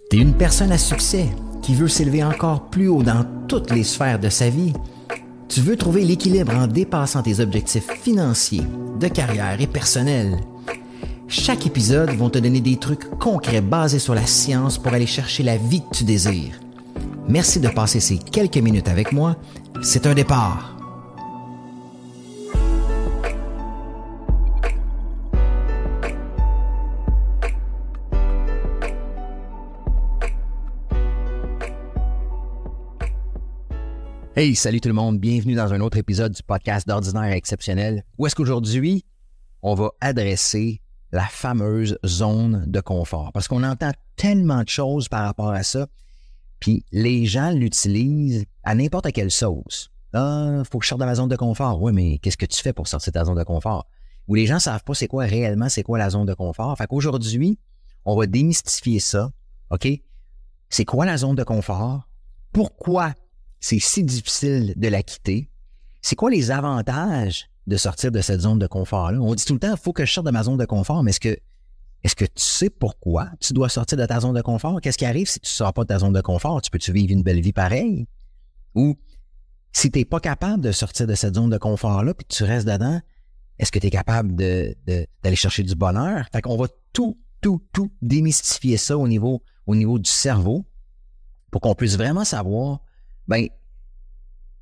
T'es une personne à succès qui veut s'élever encore plus haut dans toutes les sphères de sa vie. Tu veux trouver l'équilibre en dépassant tes objectifs financiers, de carrière et personnels. Chaque épisode va te donner des trucs concrets basés sur la science pour aller chercher la vie que tu désires. Merci de passer ces quelques minutes avec moi. C'est un départ. Hey, salut tout le monde, bienvenue dans un autre épisode du podcast d'Ordinaire Exceptionnel, où est-ce qu'aujourd'hui, on va adresser la fameuse zone de confort. Parce qu'on entend tellement de choses par rapport à ça, puis les gens l'utilisent à n'importe quelle sauce. Ah, faut que je sorte de ma zone de confort. Oui, mais qu'est-ce que tu fais pour sortir de ta zone de confort? Ou les gens ne savent pas c'est quoi réellement, c'est quoi la zone de confort. Fait qu'aujourd'hui, on va démystifier ça, OK? C'est quoi la zone de confort? Pourquoi c'est si difficile de la quitter? C'est quoi les avantages de sortir de cette zone de confort-là? On dit tout le temps, il faut que je sorte de ma zone de confort, mais est-ce que tu sais pourquoi tu dois sortir de ta zone de confort? Qu'est-ce qui arrive si tu ne sors pas de ta zone de confort? Peux-tu vivre une belle vie pareille? Ou si tu n'es pas capable de sortir de cette zone de confort-là puis tu restes dedans, est-ce que tu es capable d'aller chercher du bonheur? Fait qu'on va tout démystifier ça au niveau du cerveau pour qu'on puisse vraiment savoir, ben,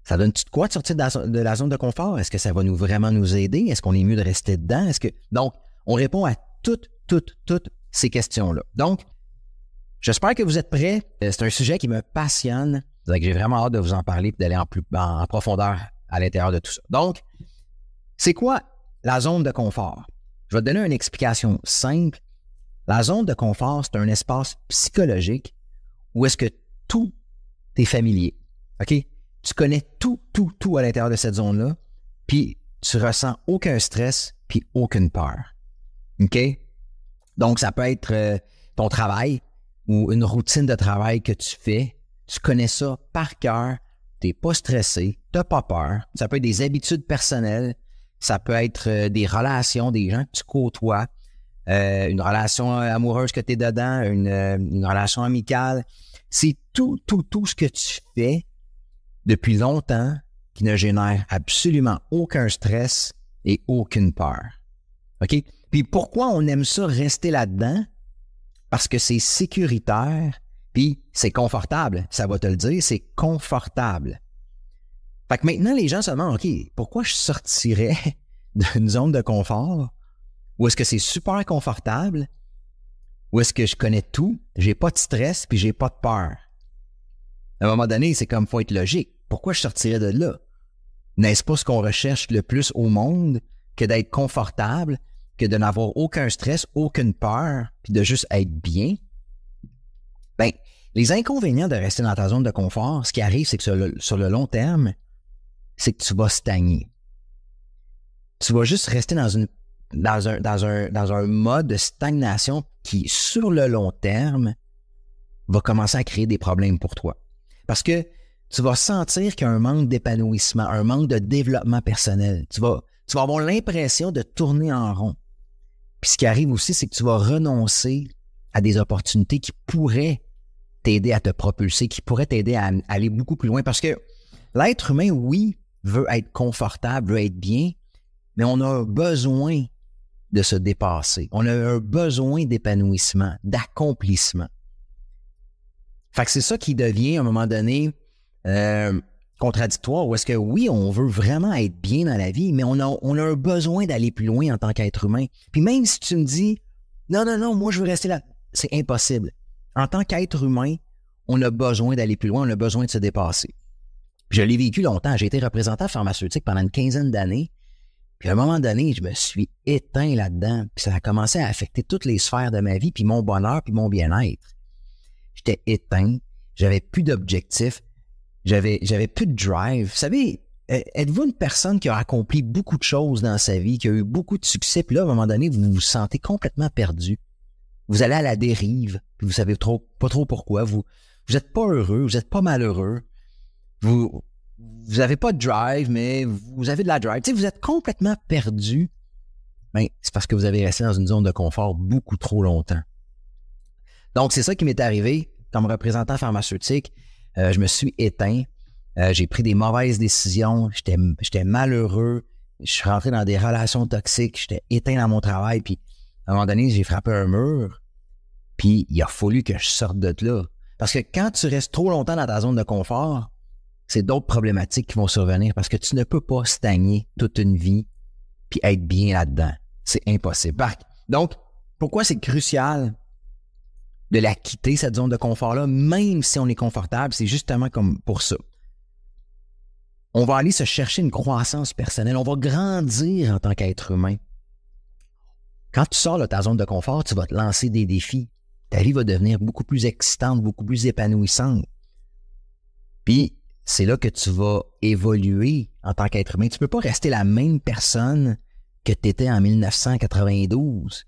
ça donne-tu de quoi de sortir de la zone de confort? Est-ce que ça va vraiment nous aider? Est-ce qu'on est mieux de rester dedans? Donc, on répond à toutes ces questions-là. Donc, j'espère que vous êtes prêts. C'est un sujet qui me passionne. J'ai vraiment hâte de vous en parler et d'aller en profondeur à l'intérieur de tout ça. Donc, c'est quoi la zone de confort? Je vais te donner une explication simple. La zone de confort, c'est un espace psychologique où est-ce que tout est familier. OK? Tu connais tout à l'intérieur de cette zone-là, puis tu ressens aucun stress puis aucune peur. OK? Donc, ça peut être ton travail ou une routine de travail que tu fais. Tu connais ça par cœur, tu n'es pas stressé, tu n'as pas peur. Ça peut être des habitudes personnelles, ça peut être des relations, des gens que tu côtoies, une relation amoureuse que tu es dedans, une relation amicale. C'est tout ce que tu fais depuis longtemps qui ne génère absolument aucun stress et aucune peur. OK? Puis pourquoi on aime ça rester là-dedans? Parce que c'est sécuritaire, puis c'est confortable. Ça va te le dire, c'est confortable. Fait que maintenant, les gens se demandent, OK, pourquoi je sortirais d'une zone de confort? Ou est-ce que c'est super confortable? Ou est-ce que je connais tout, j'ai pas de stress, puis j'ai pas de peur? À un moment donné, c'est comme, faut être logique. Pourquoi je sortirais de là? N'est-ce pas ce qu'on recherche le plus au monde que d'être confortable, que de n'avoir aucun stress, aucune peur, puis de juste être bien? Bien, les inconvénients de rester dans ta zone de confort, ce qui arrive, c'est que sur le long terme, c'est que tu vas stagner. Tu vas juste rester dans un mode de stagnation qui, sur le long terme, va commencer à créer des problèmes pour toi. Parce que tu vas sentir qu'il y a un manque d'épanouissement, un manque de développement personnel. Tu vas avoir l'impression de tourner en rond. Puis ce qui arrive aussi, c'est que tu vas renoncer à des opportunités qui pourraient t'aider à te propulser, qui pourraient t'aider à aller beaucoup plus loin. Parce que l'être humain, oui, veut être confortable, veut être bien, mais on a un besoin de se dépasser. On a un besoin d'épanouissement, d'accomplissement. Fait que c'est ça qui devient, à un moment donné, contradictoire, où est-ce que oui, on veut vraiment être bien dans la vie, mais on a un besoin d'aller plus loin en tant qu'être humain. Puis même si tu me dis, non, moi je veux rester là, c'est impossible. En tant qu'être humain, on a besoin d'aller plus loin, on a besoin de se dépasser. Je l'ai vécu longtemps, j'ai été représentant pharmaceutique pendant une quinzaine d'années, puis à un moment donné, je me suis éteint là-dedans, puis ça a commencé à affecter toutes les sphères de ma vie, puis mon bonheur, puis mon bien-être. J'étais éteint, j'avais plus d'objectifs, j'avais plus de drive. Vous savez, êtes-vous une personne qui a accompli beaucoup de choses dans sa vie, qui a eu beaucoup de succès, puis là, à un moment donné, vous vous sentez complètement perdu. Vous allez à la dérive, puis vous savez pas trop pourquoi. Vous êtes pas heureux, vous êtes pas malheureux. Vous avez pas de drive, mais vous avez de la drive. Tu sais, vous êtes complètement perdu. Ben, c'est parce que vous avez resté dans une zone de confort beaucoup trop longtemps. Donc, c'est ça qui m'est arrivé. comme représentant pharmaceutique, je me suis éteint. J'ai pris des mauvaises décisions. J'étais malheureux. Je suis rentré dans des relations toxiques. J'étais éteint dans mon travail. Puis, à un moment donné, j'ai frappé un mur. Puis, il a fallu que je sorte de là. Parce que quand tu restes trop longtemps dans ta zone de confort, c'est d'autres problématiques qui vont survenir parce que tu ne peux pas stagner toute une vie puis être bien là-dedans. C'est impossible. Donc, pourquoi c'est crucial de la quitter, cette zone de confort-là, même si on est confortable? C'est justement comme pour ça. On va aller se chercher une croissance personnelle. On va grandir en tant qu'être humain. Quand tu sors de ta zone de confort, tu vas te lancer des défis. Ta vie va devenir beaucoup plus excitante, beaucoup plus épanouissante. Puis, c'est là que tu vas évoluer en tant qu'être humain. Tu ne peux pas rester la même personne que tu étais en 1992.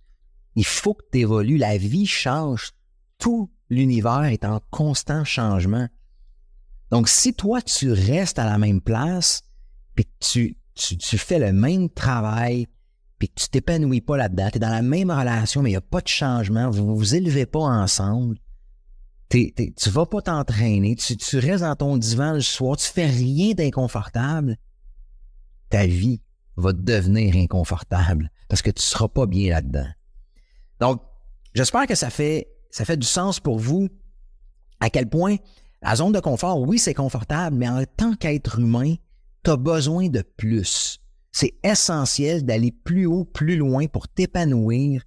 Il faut que tu évolues. La vie change. Tout l'univers est en constant changement. Donc, si toi, tu restes à la même place, puis que tu fais le même travail, puis que tu t'épanouis pas là-dedans, tu es dans la même relation, mais il n'y a pas de changement, vous ne vous élevez pas ensemble, tu vas pas t'entraîner, tu restes dans ton divan le soir, tu fais rien d'inconfortable, ta vie va devenir inconfortable parce que tu ne seras pas bien là-dedans. Donc, j'espère que ça fait du sens pour vous à quel point la zone de confort, oui, c'est confortable, mais en tant qu'être humain, tu as besoin de plus. C'est essentiel d'aller plus haut, plus loin pour t'épanouir,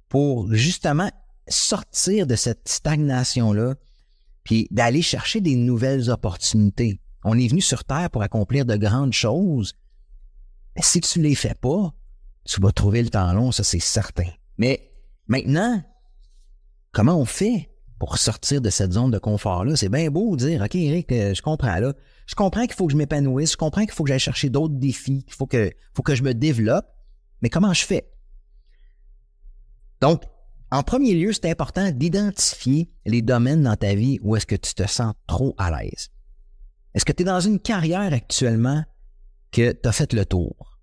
pour justement sortir de cette stagnation-là, puis d'aller chercher des nouvelles opportunités. On est venu sur Terre pour accomplir de grandes choses, mais si tu ne les fais pas, tu vas trouver le temps long, ça c'est certain. Mais maintenant, comment on fait pour sortir de cette zone de confort-là? C'est bien beau de dire, OK, Eric, je comprends là. Je comprends qu'il faut que je m'épanouisse, je comprends qu'il faut que j'aille chercher d'autres défis, qu'il faut que je me développe, mais comment je fais? Donc, en premier lieu, c'est important d'identifier les domaines dans ta vie où est-ce que tu te sens trop à l'aise. Est-ce que tu es dans une carrière actuellement que tu as fait le tour?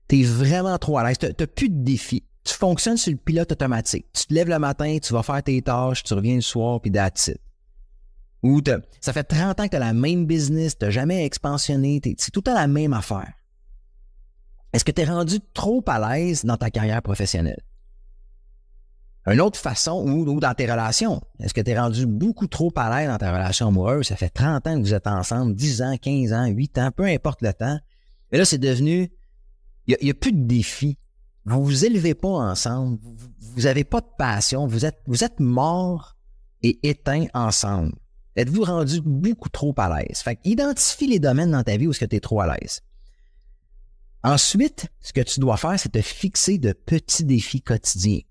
Tu es vraiment trop à l'aise, tu n'as plus de défis. Tu fonctionnes sur le pilote automatique. Tu te lèves le matin, tu vas faire tes tâches, tu reviens le soir, puis that's it. Ou ça fait 30 ans que tu as la même business, tu n'as jamais expansionné, c'est tout le temps la même affaire. Est-ce que tu es rendu trop à l'aise dans ta carrière professionnelle? Une autre façon, ou dans tes relations, est-ce que tu es rendu beaucoup trop à l'aise dans ta relation amoureuse? Ça fait 30 ans que vous êtes ensemble, 10 ans, 15 ans, 8 ans, peu importe le temps. Mais là, c'est devenu, il n'y a plus de défis. Vous vous élevez pas ensemble, vous n'avez pas de passion, vous êtes morts et éteints ensemble. Êtes-vous rendu beaucoup trop à l'aise? Fait identifie les domaines dans ta vie où est-ce que tu es trop à l'aise. Ensuite, ce que tu dois faire, c'est te fixer de petits défis quotidiens.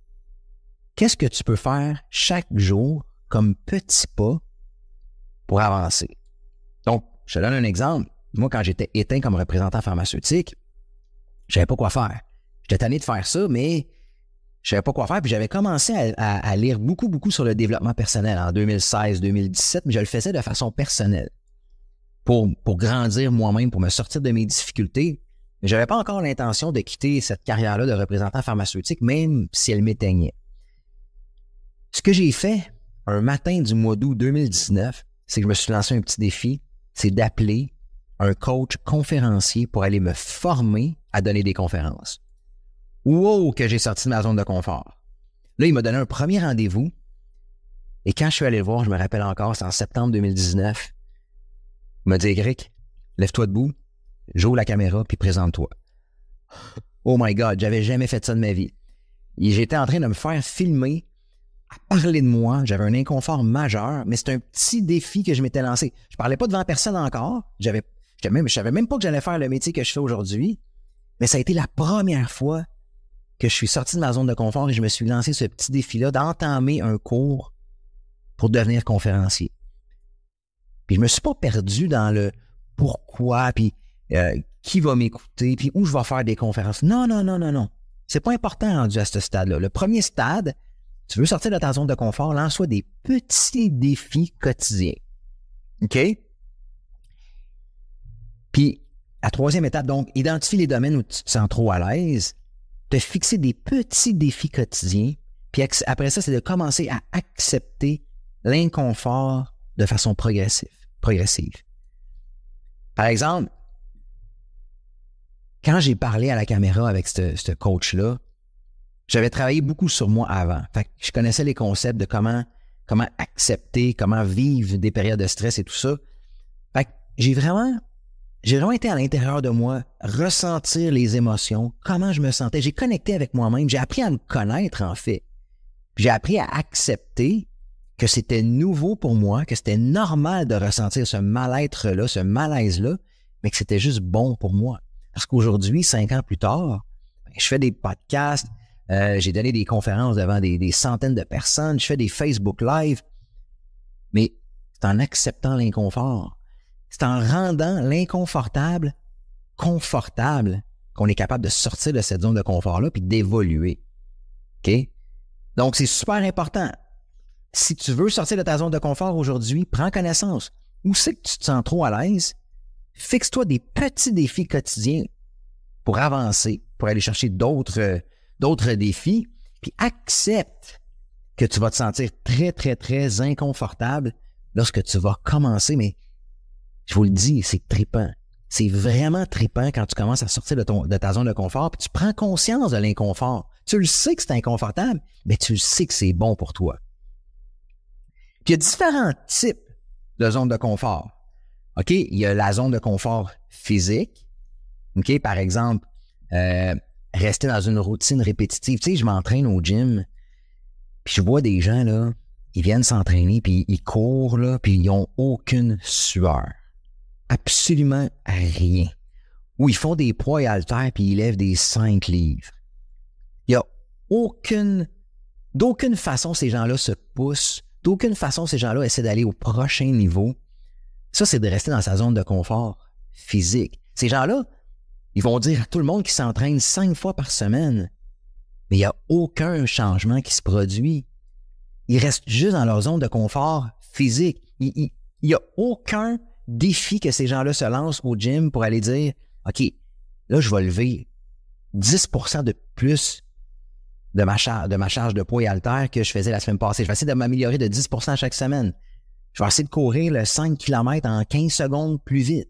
Qu'est-ce que tu peux faire chaque jour comme petit pas pour avancer? Donc, je te donne un exemple. Moi, quand j'étais éteint comme représentant pharmaceutique, je savais pas quoi faire. J'étais tanné de faire ça, mais je savais pas quoi faire. Puis j'avais commencé à lire beaucoup sur le développement personnel en 2016-2017, mais je le faisais de façon personnelle pour grandir moi-même, pour me sortir de mes difficultés. Mais j'avais pas encore l'intention de quitter cette carrière-là de représentant pharmaceutique, même si elle m'éteignait. Ce que j'ai fait un matin du mois d'août 2019, c'est que je me suis lancé un petit défi, c'est d'appeler un coach conférencier pour aller me former à donner des conférences. Wow, que j'ai sorti de ma zone de confort. Là, il m'a donné un premier rendez-vous. Et quand je suis allé le voir, je me rappelle encore, c'est en septembre 2019. Il m'a dit, Eric, lève-toi debout, j'ouvre la caméra, puis présente-toi. Oh my God, j'avais jamais fait ça de ma vie. Et j'étais en train de me faire filmer, à parler de moi. J'avais un inconfort majeur, mais c'est un petit défi que je m'étais lancé. Je parlais pas devant personne encore. Je savais même pas que j'allais faire le métier que je fais aujourd'hui. Mais ça a été la première fois que je suis sorti de ma zone de confort et je me suis lancé ce petit défi-là d'entamer un cours pour devenir conférencier. Puis je me suis pas perdu dans le pourquoi, puis qui va m'écouter, puis où je vais faire des conférences. Non. C'est pas important rendu à ce stade-là. Le premier stade, tu veux sortir de ta zone de confort, lance-toi des petits défis quotidiens. OK? Puis, la troisième étape, donc, identifie les domaines où tu te sens trop à l'aise, te fixer des petits défis quotidiens, puis après ça, c'est de commencer à accepter l'inconfort de façon progressive. Par exemple, quand j'ai parlé à la caméra avec ce coach-là, j'avais travaillé beaucoup sur moi avant. Fait que je connaissais les concepts de comment accepter, comment vivre des périodes de stress et tout ça. Fait que j'ai vraiment été à l'intérieur de moi, ressentir les émotions, comment je me sentais. J'ai connecté avec moi-même. J'ai appris à me connaître, en fait. Puis j'ai appris à accepter que c'était nouveau pour moi, que c'était normal de ressentir ce mal-être-là, ce malaise-là, mais que c'était juste bon pour moi. Parce qu'aujourd'hui, 5 ans plus tard, je fais des podcasts, j'ai donné des conférences devant des centaines de personnes, je fais des Facebook Live, mais c'est en acceptant l'inconfort. C'est en rendant l'inconfortable confortable qu'on est capable de sortir de cette zone de confort-là puis d'évoluer. OK? Donc, c'est super important. Si tu veux sortir de ta zone de confort aujourd'hui, prends connaissance. Où c'est que tu te sens trop à l'aise? Fixe-toi des petits défis quotidiens pour avancer, pour aller chercher d'autres défis, puis accepte que tu vas te sentir très, très, très inconfortable lorsque tu vas commencer, mais je vous le dis, c'est trippant. C'est vraiment trippant quand tu commences à sortir de ta zone de confort, puis tu prends conscience de l'inconfort. Tu le sais que c'est inconfortable, mais tu le sais que c'est bon pour toi. Puis il y a différents types de zones de confort. OK? Il y a la zone de confort physique. OK? Par exemple, rester dans une routine répétitive. Tu sais, je m'entraîne au gym, puis je vois des gens, là, ils viennent s'entraîner, puis ils courent, là, puis ils n'ont aucune sueur. Absolument rien. Ou ils font des poids et haltères, puis ils lèvent des 5 livres. Il n'y a d'aucune façon ces gens-là se poussent, d'aucune façon ces gens-là essaient d'aller au prochain niveau. Ça, c'est de rester dans sa zone de confort physique. Ces gens-là, ils vont dire à tout le monde qu'ils s'entraînent 5 fois par semaine, mais il n'y a aucun changement qui se produit. Ils restent juste dans leur zone de confort physique. Il n'y a aucun défi que ces gens-là se lancent au gym pour aller dire « OK, là, je vais lever 10% de plus de ma charge de poids et haltères que je faisais la semaine passée. Je vais essayer de m'améliorer de 10% chaque semaine. Je vais essayer de courir le 5 km en 15 secondes plus vite. »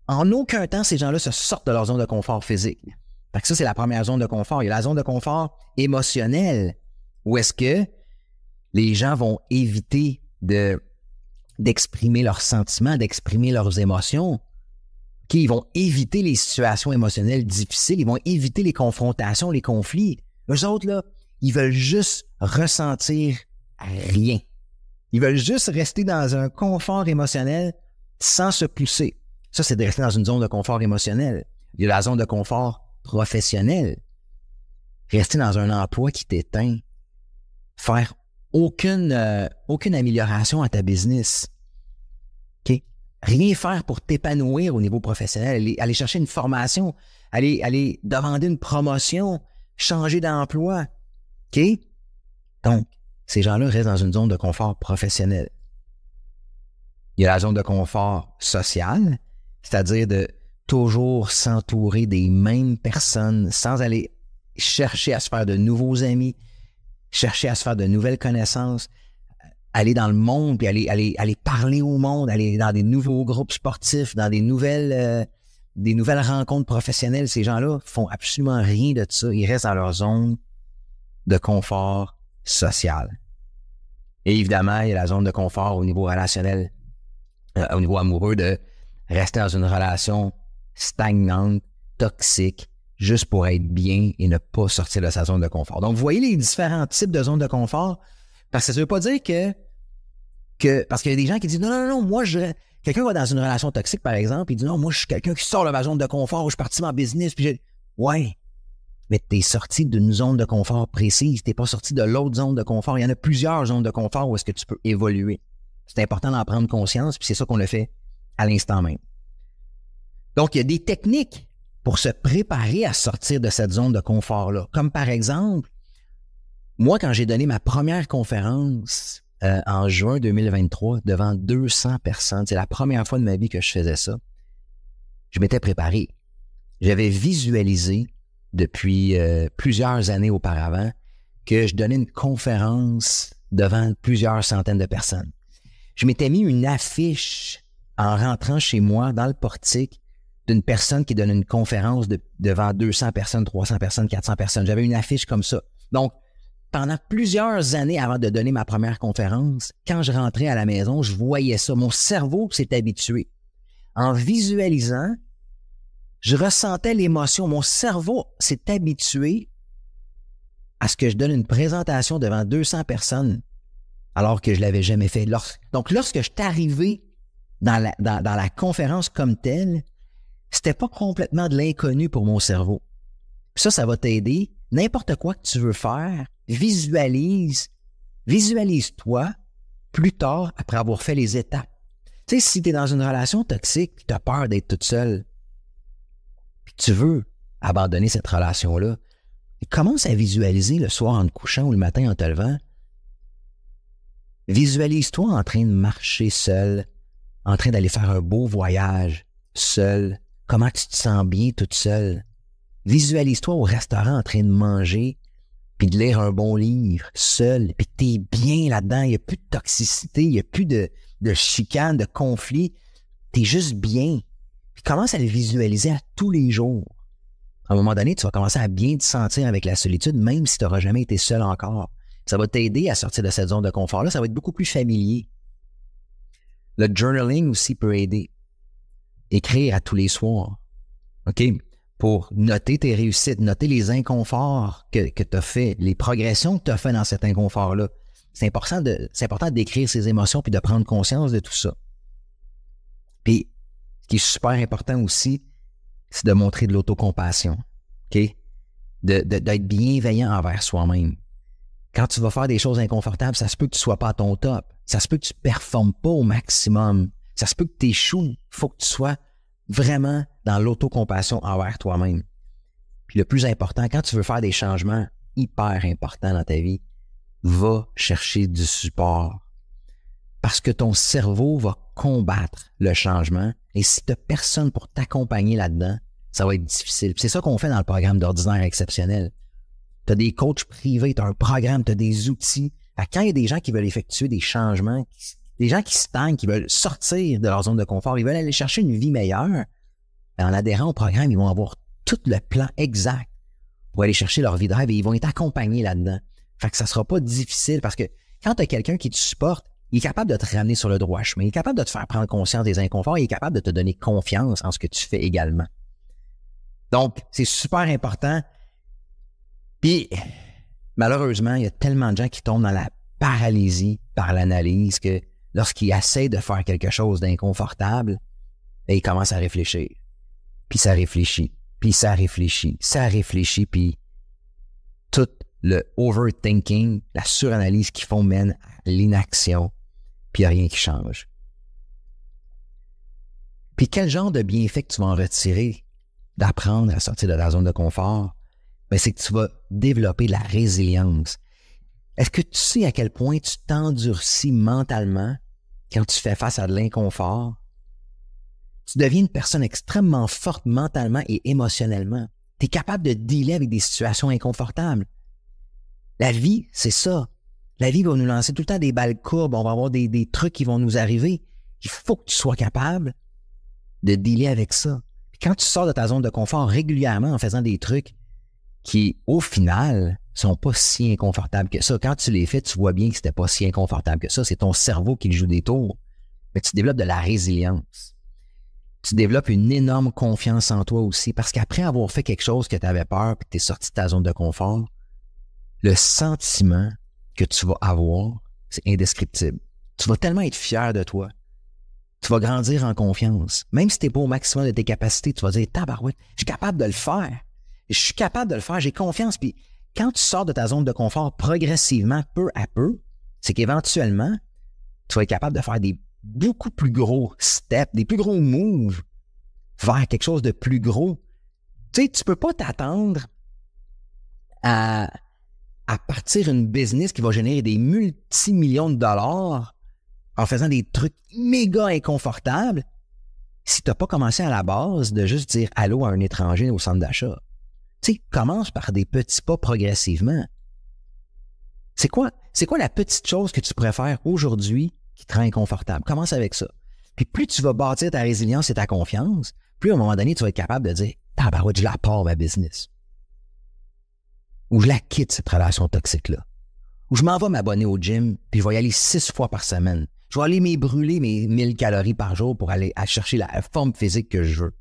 En aucun temps, ces gens-là se sortent de leur zone de confort physique. Fait que ça, c'est la première zone de confort. Il y a la zone de confort émotionnelle, où est-ce que les gens vont éviter d'exprimer leurs sentiments, d'exprimer leurs émotions. Ils vont éviter les situations émotionnelles difficiles, ils vont éviter les confrontations, les conflits. Eux autres, là, ils veulent juste ressentir rien. Ils veulent juste rester dans un confort émotionnel sans se pousser. Ça, c'est de rester dans une zone de confort émotionnel. Il y a la zone de confort professionnel. Rester dans un emploi qui t'éteint. Faire aucune amélioration à ta business. OK? Rien faire pour t'épanouir au niveau professionnel. Aller chercher une formation, aller demander une promotion, changer d'emploi. OK? Donc, ces gens-là restent dans une zone de confort professionnel. Il y a la zone de confort social, c'est-à-dire de toujours s'entourer des mêmes personnes sans aller chercher à se faire de nouveaux amis, chercher à se faire de nouvelles connaissances, aller dans le monde, puis aller parler au monde, aller dans des nouveaux groupes sportifs, dans des nouvelles rencontres professionnelles. Ces gens-là font absolument rien de ça. Ils restent dans leur zone de confort social. Et évidemment, il y a la zone de confort au niveau relationnel, au niveau amoureux, de rester dans une relation stagnante, toxique, juste pour être bien et ne pas sortir de sa zone de confort. Donc, vous voyez les différents types de zones de confort, parce que ça ne veut pas dire parce qu'il y a des gens qui disent non, moi, quelqu'un va dans une relation toxique, par exemple, il dit non, moi, je suis quelqu'un qui sort de ma zone de confort, où je suis parti en business, ouais, mais tu es sorti d'une zone de confort précise, tu n'es pas sorti de l'autre zone de confort. Il y en a plusieurs zones de confort où est-ce que tu peux évoluer. C'est important d'en prendre conscience, puis c'est ça qu'on le fait à l'instant même. Donc, il y a des techniques pour se préparer à sortir de cette zone de confort-là. Comme par exemple, moi, quand j'ai donné ma première conférence en juin 2023 devant 200 personnes, c'est la première fois de ma vie que je faisais ça, je m'étais préparé. J'avais visualisé depuis plusieurs années auparavant que je donnais une conférence devant plusieurs centaines de personnes. Je m'étais mis une affiche en rentrant chez moi dans le portique d'une personne qui donne une conférence devant 200 personnes, 300 personnes, 400 personnes. J'avais une affiche comme ça. Donc, pendant plusieurs années avant de donner ma première conférence, quand je rentrais à la maison, je voyais ça. Mon cerveau s'est habitué. En visualisant, je ressentais l'émotion. Mon cerveau s'est habitué à ce que je donne une présentation devant 200 personnes alors que je l'avais jamais fait. Donc, lorsque je suis arrivé dans la conférence comme telle, c'était pas complètement de l'inconnu pour mon cerveau. Puis ça va t'aider. N'importe quoi que tu veux faire, visualise-toi plus tard après avoir fait les étapes. Tu sais, si tu es dans une relation toxique, tu as peur d'être toute seule, puis tu veux abandonner cette relation-là, commence à visualiser le soir en te couchant ou le matin en te levant. Visualise-toi en train de marcher seul, en train d'aller faire un beau voyage seul. Comment tu te sens bien toute seule. Visualise-toi au restaurant en train de manger, puis de lire un bon livre, seul, puis t'es bien là-dedans, il n'y a plus de toxicité, il n'y a plus de chicane, de conflit, t'es juste bien. Puis commence à le visualiser à tous les jours. À un moment donné, tu vas commencer à bien te sentir avec la solitude, même si tu n'auras jamais été seul encore. Ça va t'aider à sortir de cette zone de confort-là, ça va être beaucoup plus familier. Le journaling aussi peut aider. Écrire à tous les soirs, OK? Pour noter tes réussites, noter les inconforts que tu as fait, les progressions que tu as fait dans cet inconfort-là. C'est important d'écrire ses émotions puis de prendre conscience de tout ça. Puis, ce qui est super important aussi, c'est de montrer de l'autocompassion, OK? D'être bienveillant envers soi-même. Quand tu vas faire des choses inconfortables, ça se peut que tu ne sois pas à ton top. Ça se peut que tu ne performes pas au maximum. Ça se peut que tu échoues. Il faut que tu sois vraiment dans l'autocompassion envers toi-même. Puis le plus important, quand tu veux faire des changements hyper importants dans ta vie, va chercher du support. Parce que ton cerveau va combattre le changement et si tu n'as personne pour t'accompagner là-dedans, ça va être difficile. Puis c'est ça qu'on fait dans le programme d'ordinaire exceptionnel. Tu as des coachs privés, tu as un programme, tu as des outils. Quand il y a des gens qui veulent effectuer des changements, des gens qui stagnent, qui veulent sortir de leur zone de confort, ils veulent aller chercher une vie meilleure, en adhérant au programme, ils vont avoir tout le plan exact pour aller chercher leur vie de rêve et ils vont être accompagnés là-dedans. Fait que ça sera pas difficile parce que quand tu as quelqu'un qui te supporte, il est capable de te ramener sur le droit chemin, il est capable de te faire prendre conscience des inconforts, il est capable de te donner confiance en ce que tu fais également. Donc, c'est super important. Puis, malheureusement, il y a tellement de gens qui tombent dans la paralysie par l'analyse que lorsqu'ils essaient de faire quelque chose d'inconfortable, ils commencent à réfléchir. Puis ça réfléchit, puis ça réfléchit, puis tout le overthinking, la suranalyse qu'ils font mène à l'inaction, puis il n'y a rien qui change. Puis quel genre de bienfait que tu vas en retirer d'apprendre à sortir de ta zone de confort? Ben, c'est que tu vas développer de la résilience. Est-ce que tu sais à quel point tu t'endurcis mentalement quand tu fais face à de l'inconfort? Tu deviens une personne extrêmement forte mentalement et émotionnellement. Tu es capable de dealer avec des situations inconfortables. La vie, c'est ça. La vie va nous lancer tout le temps des balles courbes, on va avoir des trucs qui vont nous arriver. Il faut que tu sois capable de dealer avec ça. Puis quand tu sors de ta zone de confort régulièrement en faisant des trucs qui, au final, sont pas si inconfortables que ça. Quand tu les fais, tu vois bien que c'était pas si inconfortable que ça. C'est ton cerveau qui joue des tours. Mais tu développes de la résilience. Tu développes une énorme confiance en toi aussi parce qu'après avoir fait quelque chose que tu avais peur puis que tu es sorti de ta zone de confort, le sentiment que tu vas avoir, c'est indescriptible. Tu vas tellement être fier de toi. Tu vas grandir en confiance. Même si tu n'es pas au maximum de tes capacités, tu vas dire « Tabarouette, je suis capable de le faire. Je suis capable de le faire, j'ai confiance. » Puis quand tu sors de ta zone de confort progressivement, peu à peu, c'est qu'éventuellement, tu vas être capable de faire des beaucoup plus gros steps, des plus gros moves vers quelque chose de plus gros. Tu sais, tu peux pas t'attendre à partir une business qui va générer des multimillions de dollars en faisant des trucs méga inconfortables si tu n'as pas commencé à la base de juste dire allô à un étranger au centre d'achat. Tu sais, commence par des petits pas progressivement. C'est quoi C'est quoi la petite chose que tu pourrais faire aujourd'hui qui te rend inconfortable? Commence avec ça. Puis plus tu vas bâtir ta résilience et ta confiance, plus à un moment donné, tu vas être capable de dire « Tabarouette, je la pars ma business. » Ou « Je la quitte, cette relation toxique-là. » Ou « Je m'en vais m'abonner au gym, puis je vais y aller 6 fois par semaine. Je vais aller brûler mes 1000 calories par jour pour aller chercher la forme physique que je veux. »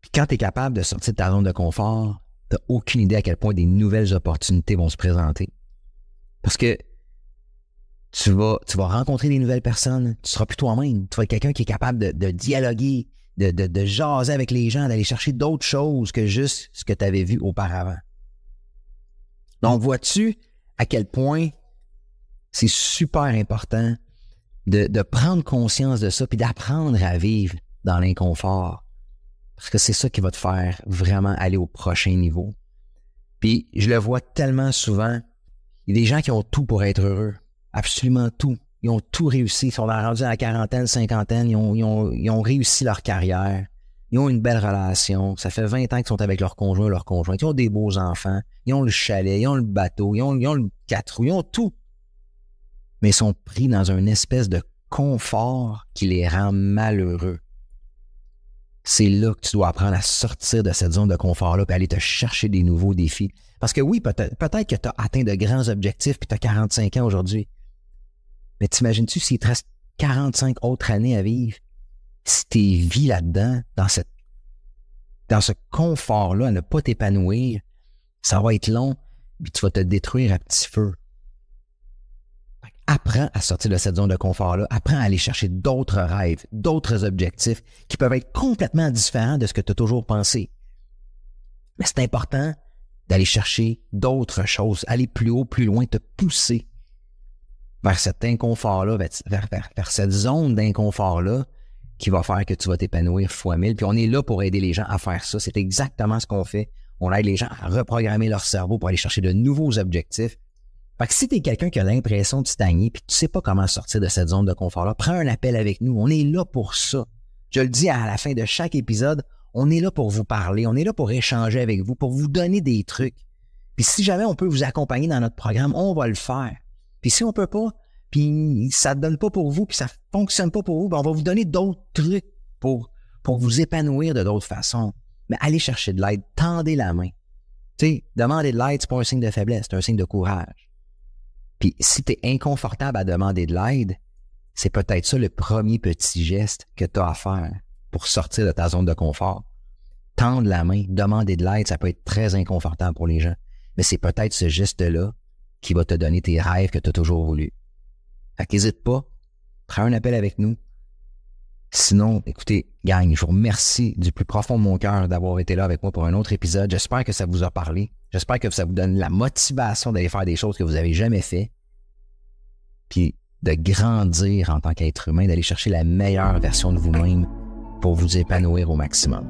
Puis quand tu es capable de sortir de ta zone de confort, tu n'as aucune idée à quel point des nouvelles opportunités vont se présenter. Parce que tu vas rencontrer des nouvelles personnes, tu seras plus toi-même. Tu vas être quelqu'un qui est capable de dialoguer, de jaser avec les gens, d'aller chercher d'autres choses que juste ce que tu avais vu auparavant. Donc, vois-tu à quel point c'est super important de prendre conscience de ça puis d'apprendre à vivre dans l'inconfort. Parce que c'est ça qui va te faire vraiment aller au prochain niveau. Puis, je le vois tellement souvent, il y a des gens qui ont tout pour être heureux. Absolument tout. Ils ont tout réussi. Ils sont rendus à la quarantaine, cinquantaine. Ils ont réussi leur carrière. Ils ont une belle relation. Ça fait 20 ans qu'ils sont avec leur conjoint, leur conjointe. Ils ont des beaux enfants. Ils ont le chalet. Ils ont le bateau. Ils ont le 4 roues. Ils ont tout. Mais ils sont pris dans une espèce de confort qui les rend malheureux. C'est là que tu dois apprendre à sortir de cette zone de confort-là et aller te chercher des nouveaux défis. Parce que oui, peut-être que tu as atteint de grands objectifs puis tu as 45 ans aujourd'hui. Mais t'imagines-tu s'il te reste 45 autres années à vivre? Si tu vis là-dedans, dans ce confort-là, à ne pas t'épanouir, ça va être long puis tu vas te détruire à petit feu. Apprends à sortir de cette zone de confort-là. Apprends à aller chercher d'autres rêves, d'autres objectifs qui peuvent être complètement différents de ce que tu as toujours pensé. Mais c'est important d'aller chercher d'autres choses, aller plus haut, plus loin, te pousser vers cet inconfort-là, vers cette zone d'inconfort-là qui va faire que tu vas t'épanouir fois 1000. Puis on est là pour aider les gens à faire ça. C'est exactement ce qu'on fait. On aide les gens à reprogrammer leur cerveau pour aller chercher de nouveaux objectifs. Fait que si tu es quelqu'un qui a l'impression de stagner puis tu sais pas comment sortir de cette zone de confort-là, prends un appel avec nous. On est là pour ça. Je le dis à la fin de chaque épisode, on est là pour vous parler, on est là pour échanger avec vous, pour vous donner des trucs. Puis si jamais on peut vous accompagner dans notre programme, on va le faire. Puis si on peut pas, puis ça ne donne pas pour vous, puis ça fonctionne pas pour vous, ben on va vous donner d'autres trucs pour vous épanouir de d'autres façons. Mais allez chercher de l'aide, tendez la main. Tu sais, demander de l'aide, c'est pas un signe de faiblesse, c'est un signe de courage. Puis si tu es inconfortable à demander de l'aide, c'est peut-être ça le premier petit geste que tu as à faire pour sortir de ta zone de confort. Tendre la main, demander de l'aide, ça peut être très inconfortable pour les gens. Mais c'est peut-être ce geste-là qui va te donner tes rêves que tu as toujours voulu. Fait qu'hésite pas, prends un appel avec nous. Sinon, écoutez, gang, je vous remercie du plus profond de mon cœur d'avoir été là avec moi pour un autre épisode. J'espère que ça vous a parlé. J'espère que ça vous donne la motivation d'aller faire des choses que vous n'avez jamais fait. Puis de grandir en tant qu'être humain, d'aller chercher la meilleure version de vous-même pour vous épanouir au maximum.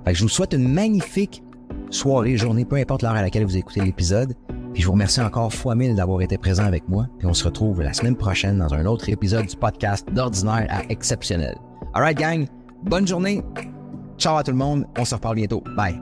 Fait que je vous souhaite une magnifique soirée, journée, peu importe l'heure à laquelle vous écoutez l'épisode. Puis je vous remercie encore fois 1000 d'avoir été présent avec moi. Puis on se retrouve la semaine prochaine dans un autre épisode du podcast d'Ordinaire à Exceptionnel. Alright gang, bonne journée. Ciao à tout le monde. On se reparle bientôt. Bye.